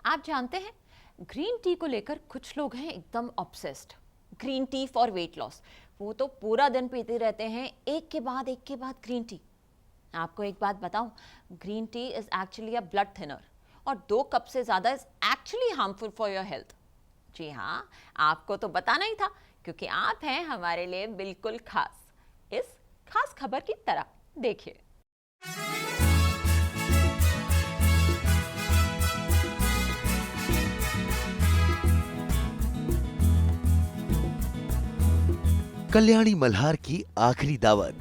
आप जानते हैं, ग्रीन टी को लेकर कुछ लोग हैं एकदम obsessed. Green tea for weight loss. वो तो पूरा दिन पीते रहते हैं, एक के बाद ग्रीन टी। आपको एक बात बताऊं, green tea is actually a blood thinner और 2 कप से ज़्यादा is actually harmful for your health. जी हाँ, आपको तो बताना ही था, क्योंकि आप हैं हमारे लिए बिल्कुल खास। इस खास खबर की तरह देखिए। कल्याणी मल्हार की आखिरी दावत।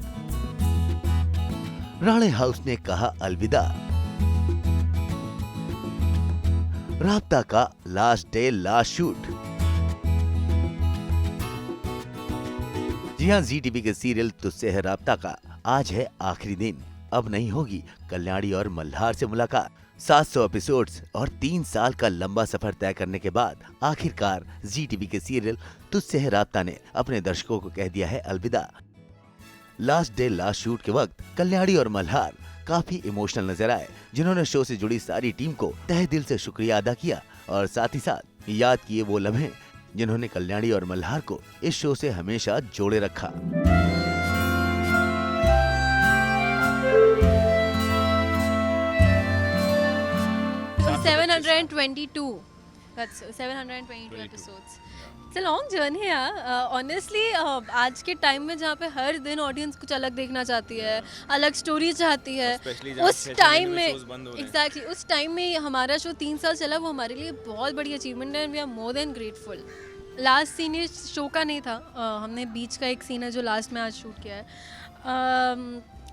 राणे हाउस ने कहा अलविदा। राब्ता का लास्ट डे लास्ट शूट। जी हां, जी टीवी के सीरियल तुझसे है राब्ता का आज है आखिरी दिन। अब नहीं होगी कल्याणी और मल्हार से मुलाकात। 700 एपिसोड्स और 3 साल का लंबा सफर तय करने के बाद आखिरकार जी टीवी के सीरियल तुझसे है राब्ता ने अपने दर्शकों को कह दिया है अलविदा। लास्ट डे लास्ट शूट के वक्त कल्याणी और मल्हार काफी इमोशनल नजर आए, जिन्होंने शो से जुड़ी सारी टीम को तहे दिल से शुक्रिया अदा किया और साथ ही साथ याद किए वो लम्हे जिन्होंने कल्याणी और मल्हार को इस शो से हमेशा जोड़े रखा। 722. That's 722 episodes. It's a long journey, yeah. Honestly, आज के टाइम में जहाँ पे हर दिन ऑडियंस कुछ अलग देखना चाहती है, अलग स्टोरी चाहती है, उस टाइम में एग्जैक्टली उस टाइम में हमारा शो 3 साल चला, वो हमारे लिए बहुत बड़ी अचीवमेंट है and we are more than grateful. Last scene ये शो का नहीं था, हमने बीच का एक सीन है जो लास्ट में आज शूट किया है।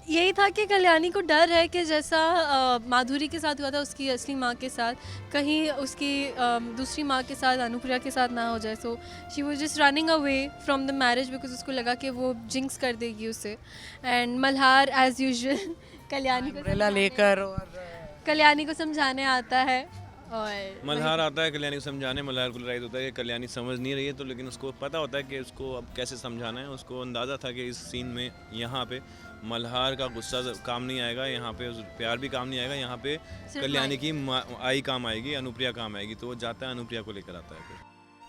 यही था कि कल्याणी को डर है कि जैसा माधुरी के साथ हुआ था उसकी असली माँ के साथ, कहीं उसकी दूसरी माँ के साथ अनुप्रिया के साथ ना हो जाए। So she was just running away from the marriage because उसको लगा कि वो जिंक्स कर देगी उसे। And Malhar as usual Kalyani को समझाने आता है और मल्हार आता है कल्याणी को समझाने। मल्हार को लड़ाई होता है कि कल्याणी समझ नहीं रही है, तो लेकिन उसको पता होता है कि उसको अब कैसे समझाना है। उसको अंदाज़ा था कि इस सीन में यहाँ पे मल्हार का गुस्सा काम नहीं आएगा, यहाँ पे प्यार भी काम नहीं आएगा, यहाँ पे कल्याणी की आई काम आएगी, अनुप्रिया काम आएगी। तो वो जाता है अनुप्रिया को लेकर आता है फिर।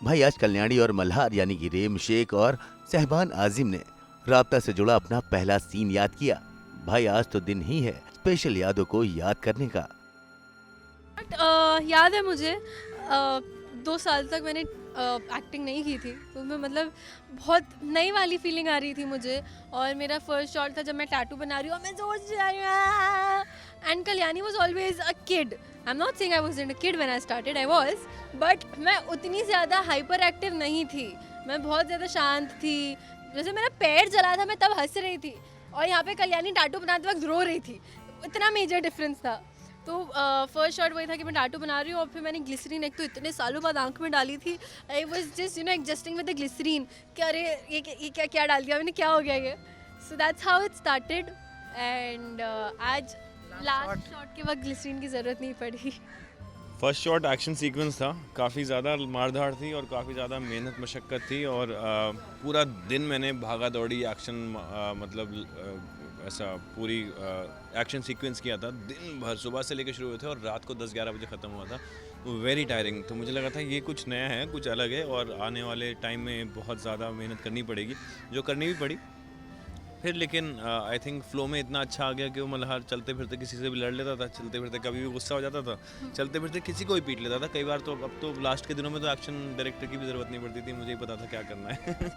भाई आज कल्याणी और मल्हार यानी कि रेम शेख और सहबान आजिम ने राब्ता से जुड़ा अपना पहला सीन याद किया। भाई आज तो दिन ही है स्पेशल यादों को याद करने का। याद है मुझे 2 साल तक मैंने एक्टिंग नहीं की थी, तो मैं मतलब बहुत नई वाली फीलिंग आ रही थी मुझे। और मेरा फर्स्ट शॉट था जब मैं टैटू बना रही हूँ, मैं सोच रही हूँ and Kalyani was always a kid. I am not saying I was a kid when I started, I was, but मैं उतनी ज़्यादा हाइपर एक्टिव नहीं थी, मैं बहुत ज़्यादा शांत थी। जैसे मेरा पैर जला था मैं तब हंस रही थी और यहाँ पे कल्याणी टैटू बनाते वक्त रो रही थी, इतना मेजर डिफरेंस था। तो फर्स्ट शॉट वही था कि मैं टैटू बना रही हूँ और फिर मैंने ग्लिसरीन एक तो इतने सालों बाद आंख में डाली थी। I was just adjusting with the glycerine कि अरे ये क्या डाल दिया मैंने, क्या हो गया ये। So that's how it started and आज लास्ट शॉट के वक्त ग्लिसरीन की ज़रूरत नहीं पड़ी। फर्स्ट शॉट एक्शन सीक्वेंस था, काफ़ी ज़्यादा मारधाड़ थी और काफ़ी ज़्यादा मेहनत मशक्क़त थी और पूरा दिन मैंने भागा दौड़ी एक्शन मतलब ऐसा पूरी एक्शन सीक्वेंस किया था। दिन भर सुबह से लेकर शुरू हुए थे और रात को 10-11 बजे ख़त्म हुआ था। Very tiring. तो मुझे लगा था ये कुछ नया है, कुछ अलग है और आने वाले टाइम में बहुत ज़्यादा मेहनत करनी पड़ेगी, जो करनी भी पड़ी फिर। लेकिन आई थिंक फ्लो में इतना अच्छा आ गया कि वो मल्हार चलते फिरते किसी से भी लड़ लेता था, चलते फिरते कभी भी गुस्सा हो जाता था, चलते फिरते किसी को भी पीट लेता था कई बार। तो अब तो लास्ट के दिनों में तो एक्शन डायरेक्टर की भी ज़रूरत नहीं पड़ती थी, मुझे ही पता था क्या करना है।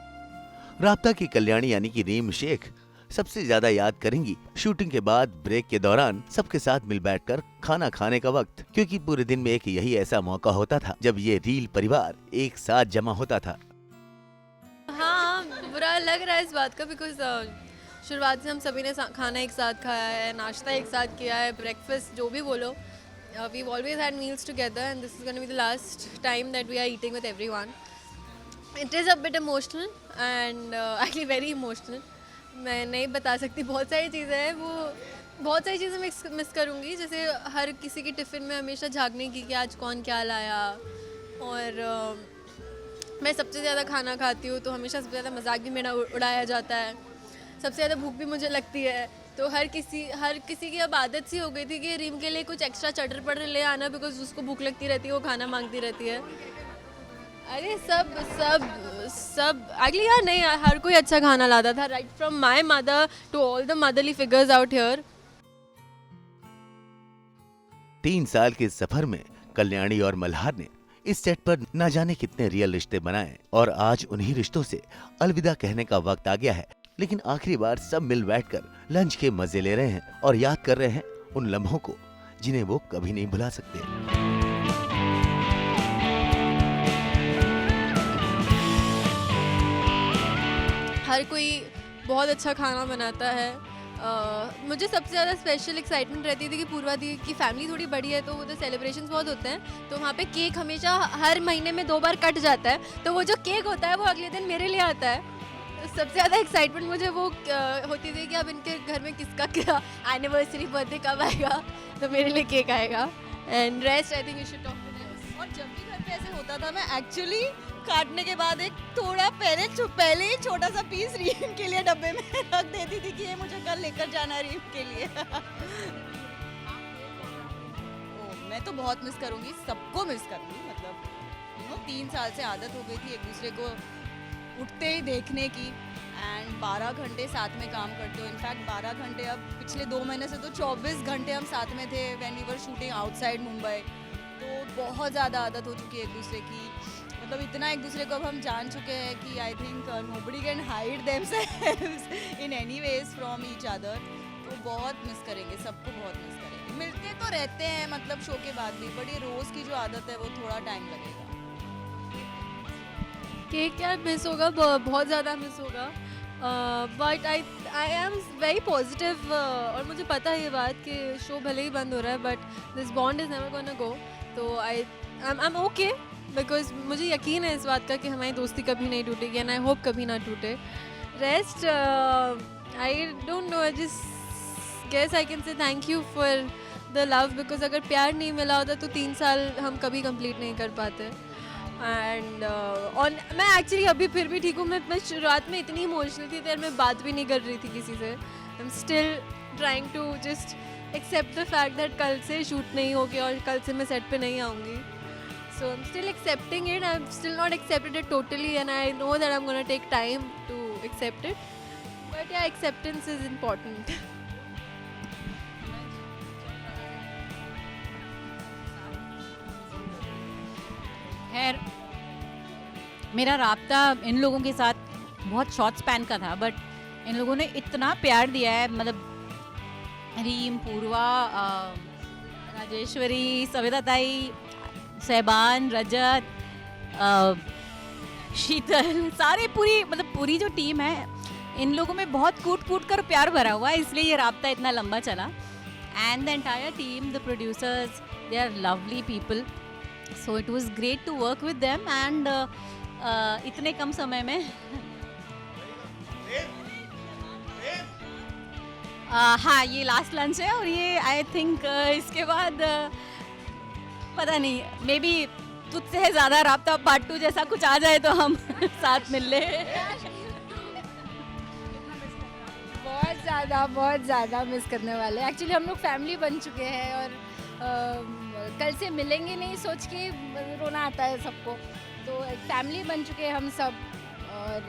राब्ता की कल्याणी यानी कि रेम शेख सबसे ज्यादा याद करेंगी शूटिंग के बाद ब्रेक के दौरान सबके साथ मिल बैठकर खाना खाने का वक्त, क्योंकि पूरे दिन में एक यही ऐसा मौका होता था जब ये रील परिवार एक साथ जमा होता था। हाँ, बुरा लग रहा है इस बात का बिकॉज शुरुआत से हम सभी ने खाना एक साथ खाया है, नाश्ता एक साथ किया है, ब्रेकफास्ट जो भी बोलो, we've always had meals together and this is going to be the last time that we are eating with everyone. It is a bit emotional and actually very emotional. मैं नहीं बता सकती, बहुत सारी चीज़ें हैं, वो बहुत सारी चीज़ें मिस करूँगी। जैसे हर किसी की टिफ़िन में हमेशा झाँकने की कि आज कौन क्या लाया, और मैं सबसे ज़्यादा खाना खाती हूँ तो हमेशा सबसे ज़्यादा मजाक भी मेरा उड़ाया जाता है, सबसे ज़्यादा भूख भी मुझे लगती है। तो हर किसी की अब आदत सी हो गई थी कि रीम के लिए कुछ एक्स्ट्रा चटर पटर ले आना, बिकॉज उसको भूख लगती रहती है, वो खाना मांगती रहती है। अरे सब सब सब एक्चुअली यार नहीं यार, हर कोई अच्छा खाना लाता था, right from my mother to all the motherly figures out here. 3 साल के सफर में कल्याणी और मल्हार ने इस सेट पर न जाने कितने रियल रिश्ते बनाए और आज उन्हीं रिश्तों से अलविदा कहने का वक्त आ गया है। लेकिन आखिरी बार सब मिल बैठकर लंच के मजे ले रहे हैं और याद कर रहे हैं उन लम्हों को जिन्हें वो कभी नहीं भुला सकते। हर कोई बहुत अच्छा खाना बनाता है। मुझे सबसे ज़्यादा स्पेशल एक्साइटमेंट रहती थी कि पूर्वा दी की फैमिली थोड़ी बड़ी है, तो उधर सेलिब्रेशंस बहुत होते हैं, तो वहाँ पे केक हमेशा हर महीने में 2 बार कट जाता है, तो वो जो केक होता है वो अगले दिन मेरे लिए आता है। तो सबसे ज़्यादा एक्साइटमेंट मुझे वो होती थी कि अब इनके घर में किसका क्या एनिवर्सरी बर्थडे कब आएगा, तो मेरे लिए केक आएगा। And rest I think you should talk to them. और जब भी घर पे ऐसे होता था, मैं एक्चुअली काटने के बाद एक थोड़ा पहले ही छोटा सा पीस रीम के लिए डब्बे में रख देती थी कि ये मुझे कल लेकर जाना है रीम के लिए। मैं तो बहुत मिस करूँगी, सबको मिस करूँगी। मतलब 3 साल से आदत हो गई थी एक दूसरे को उठते ही देखने की, एंड 12 घंटे साथ में काम करते हो। इनफैक्ट 12 घंटे अब पिछले 2 महीने से तो 24 घंटे हम साथ में थे when we were shooting outside Mumbai. तो बहुत ज़्यादा आदत हो चुकी है एक दूसरे की, मतलब इतना एक दूसरे को अब हम जान चुके हैं कि I think nobody can hide themselves in any ways from each other. तो बहुत मिस करेंगे, सबको बहुत मिस करेंगे। मिलते तो रहते हैं मतलब शो के बाद भी, बट ये रोज़ की जो आदत है वो थोड़ा टाइम लगेगा। केक यार मिस होगा, बहुत ज़्यादा मिस होगा, but I am very positive. और मुझे पता है ये बात कि शो भले ही बंद हो रहा है, but this bond is never gonna go. तो आई एम ओके, बिकॉज मुझे यकीन है इस बात का कि हमारी दोस्ती कभी नहीं टूटेगी, एंड आई होप कभी ना टूटे। Rest I don't know, I just guess I can say thank you for the love, because अगर प्यार नहीं मिला होता तो 3 साल हम कभी कंप्लीट नहीं कर पाते। एंड मैं एक्चुअली अभी फिर भी ठीक हूँ। मैं शुरुआत में इतनी इमोशनल थी, मैं बात भी नहीं कर रही थी किसी से। I am still trying to just accept the fact that कल से शूट नहीं होगी और कल से मैं सेट पे नहीं आऊँगी। So I'm still accepting it. I'm still not accepted it totally, and I know that I'm gonna take time to accept it. But yeah, acceptance is important. खैर मेरा राब्ता इन लोगों के साथ बहुत शॉर्ट स्पैन का था, बट इन लोगों ने इतना प्यार दिया है, मतलब रीम, पूर्वा, राजेश्वरी, सविता ताई, सहबान, रजत, शीतल, सारे पूरी जो टीम है, इन लोगों में बहुत कूट कर प्यार भरा हुआ है, इसलिए ये राब्ता इतना लंबा चला। And the entire team, the producers, they are lovely people, so it was great to work with them. एंड इतने कम समय में हाँ, ये लास्ट लंच है, और ये आई थिंक इसके बाद पता नहीं, मे बी तुझसे ज़्यादा राब्ता पार्ट 2 जैसा कुछ आ जाए तो हम साथ मिल ले। बहुत ज़्यादा मिस करने वाले। एक्चुअली हम लोग फैमिली बन चुके हैं, और कल से मिलेंगे नहीं सोच के रोना आता है सबको। तो एक फैमिली बन चुके हैं हम सब, और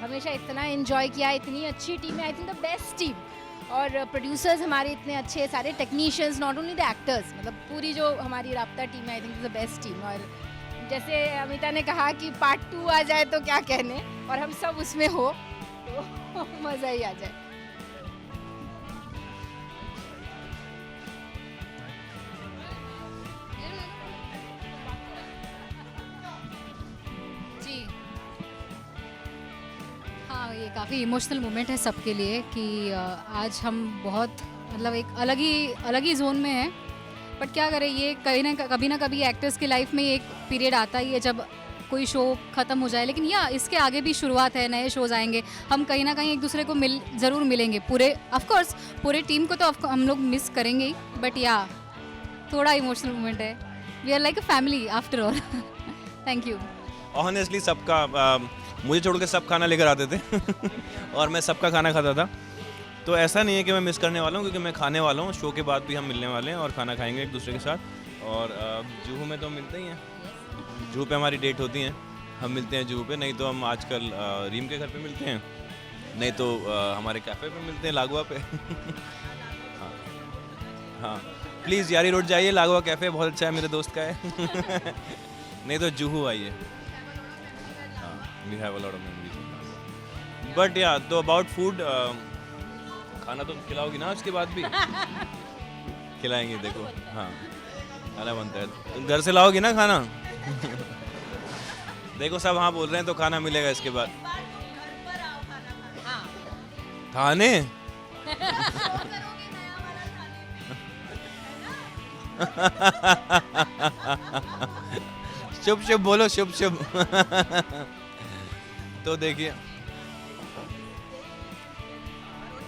हमेशा इतना एंजॉय किया। इतनी अच्छी टीम है, I think the best team, और प्रोड्यूसर्स हमारे इतने अच्छे, सारे technicians, not only the actors, मतलब पूरी जो हमारी राब्ता टीम है, I think the best team. और जैसे अमिता ने कहा कि पार्ट 2 आ जाए तो क्या कहने, और हम सब उसमें हो तो मज़ा ही आ जाए। जी हाँ, ये काफ़ी इमोशनल मोमेंट है सबके लिए कि आज हम बहुत मतलब एक अलग ही जोन में हैं। बट क्या करें, ये कभी ना कभी एक्टर्स की लाइफ में एक पीरियड आता ही है जब कोई शो ख़त्म हो जाए। लेकिन या इसके आगे भी शुरुआत है, नए शोज़ आएंगे, हम कहीं ना कहीं एक दूसरे को ज़रूर मिलेंगे। ऑफकोर्स पूरे टीम को तो हम लोग मिस करेंगे ही, बट या थोड़ा इमोशनल मोमेंट है। We are like a family after all. Thank you. Honestly सबका मुझे छोड़ के सब खाना लेकर आते थे और मैं सबका खाना खाता था। तो ऐसा नहीं है कि मैं मिस करने वाला हूँ, क्योंकि मैं खाने वाला हूँ। शो के बाद भी हम मिलने वाले हैं और खाना खाएंगे एक दूसरे के साथ। और जुहू में तो हम मिलते ही हैं, जुहू पे हमारी डेट होती हैं, हम मिलते हैं जुहू पे। नहीं तो हम आजकल रीम के घर पे मिलते हैं, नहीं तो हमारे कैफ़े पे मिलते हैं, लागवा पे। हाँ हाँ, प्लीज़ यारी रोड जाइए, लागवा कैफ़े बहुत अच्छा है, मेरे दोस्त का है। नहीं तो जुहू आइए। हाँ, we have a lot of memories. But yeah तो अबाउट फूड, खाना तो खिलाओगी ना उसके बाद भी? खिलाएंगे, देखो। हाँ, खाना बनता है, तुम घर से लाओगी ना खाना? देखो सब हाँ बोल रहे हैं, तो खाना मिलेगा इसके बाद। खाने शुभ शुभ बोलो, शुभ शुभ। तो देखिए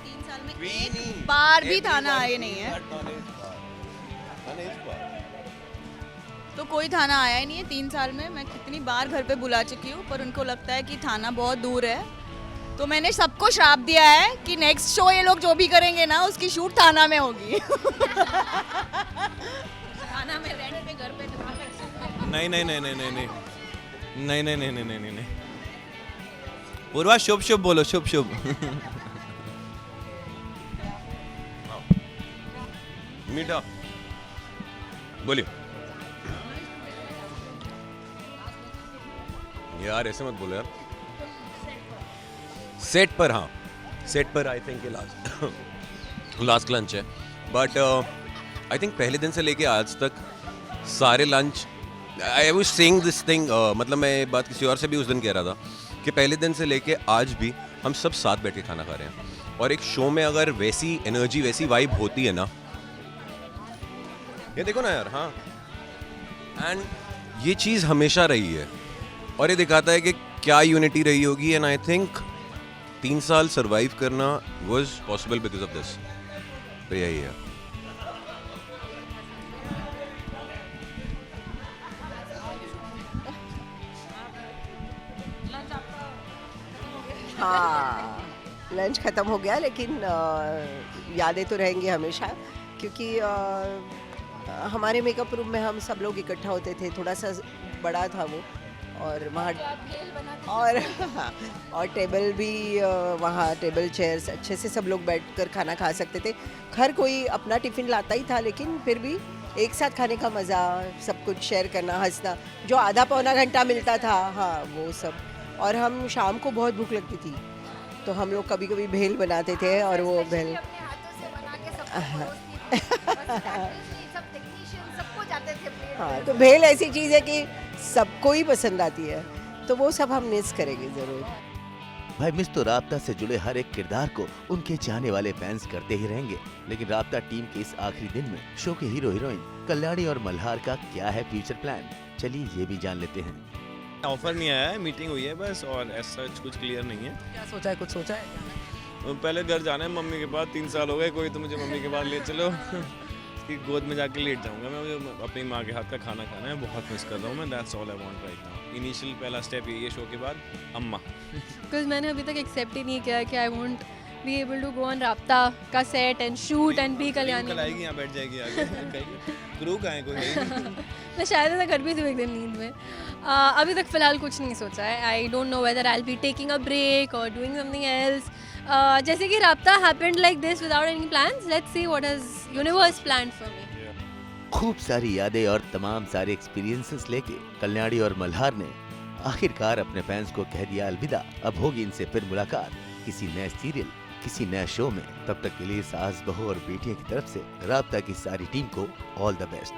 3 साल में एक बार भी थाना आए नहीं है, तो कोई थाना आया ही नहीं है 3 साल में। मैं कितनी बार घर पे बुला चुकी हूँ, पर उनको लगता है कि थाना बहुत दूर है। तो मैंने सबको श्राप दिया है कि नेक्स्ट शो ये लोग जो भी करेंगे ना, उसकी शूट थाना में होगी। थाना में रेंट पे घर पे नहीं नहीं नहीं नहीं नहीं नहीं नहीं नहीं नहीं नहीं नहीं नहीं, पूर्वा शुभ शुभ बोलो, शुभ शुभ। मीठा बोलिए यार, ऐसे मत बोलो यार। सेट पर, हाँ सेट पर आई थिंक लास्ट लंच है। बट आई थिंक पहले दिन से लेके आज तक सारे lunch, I was saying this thing, मतलब मैं ये बात किसी और से भी उस दिन कह रहा था कि पहले दिन से लेके आज भी हम सब साथ बैठ के खाना खा रहे हैं। और एक शो में अगर वैसी एनर्जी, वैसी वाइब होती है ना, ये देखो ना यार। हाँ, एंड ये चीज़ हमेशा रही है और ये दिखाता है कि क्या यूनिटी रही होगी। एंड आई थिंक 3 साल सरवाइव करना was possible because of this. तो यही है। हाँ, लंच ख़त्म हो गया, लेकिन यादें तो रहेंगी हमेशा, क्योंकि हमारे मेकअप रूम में हम सब लोग इकट्ठा होते थे। थोड़ा सा बड़ा था वो, और वहाँ और टेबल भी, वहाँ टेबल चेयर्स अच्छे से सब लोग बैठकर खाना खा सकते थे। हर कोई अपना टिफ़िन लाता ही था, लेकिन फिर भी एक साथ खाने का मज़ा, सब कुछ शेयर करना, हंसना, जो आधा पौना घंटा मिलता था, हाँ वो सब। और हम शाम को बहुत भूख लगती थी, तो हम लोग कभी कभी भेल बनाते थे, और वो भेल हाँ, तो भेल ऐसी चीज़ है कि सबको ही पसंद आती है, तो वो सब हम मिस करेंगे ज़रूर। भाई मिस तो राब्ता से जुड़े हर एक किरदार को उनके चाहने वाले फैंस करते ही रहेंगे। लेकिन राब्ता टीम के इस आखिरी दिन में शो के हीरो हीरोइन कल्याणी और मल्हार का क्या है फ्यूचर प्लान, चलिए ये भी जान लेते हैं। ऑफर नहीं आया है, मीटिंग हुई है बस, और ऐसा कुछ क्लियर नहीं है। क्या सोचा है, कुछ सोचा है? पहले घर जाना है मम्मी के पास, 3 साल हो गए, कोई तो मुझे मम्मी के पास ले चलो। उसकी गोद में जाके लेट जाऊंगा मैं, मुझे अपनी माँ के हाथ का खाना खाना है, बहुत मिस कर रहा हूँ मैं। That's all I want right now. Initial पहला स्टेप यही है शो के बाद, अम्मा। बिकॉज मैंने अभी तक एक्सेप्ट ही नहीं किया कि I won't be able to go on Raabta का set and shoot and be Kalyani. कल आएगी, यहाँ बैठ जाएगी आगे। क्रू का है कोई? मैं शायद ऐसा कर भी थी एक दिन नींद में। अभी तक फ़िलहाल कुछ नहीं सोचा है। I don't know whether I will be taking a break और डूइंग समथिंग एल्स। जैसे कि Raabta happened like this without any plans. Let's see what is universe planned for me. खूब सारी यादें और तमाम सारे एक्सपीरियंसेस लेके कल्याणी और मल्हार ने आखिरकार अपने फैंस को कह दिया अलविदा। अब होगी इनसे फिर मुलाकात किसी नए सीरियल, किसी नए शो में। तब तक के लिए सास, बहू और बेटियों की तरफ से राब्ता की सारी टीम को ऑल द बेस्ट।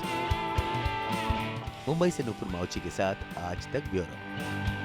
मुंबई से नूपुर माउची के साथ आज तक ब्यूरो।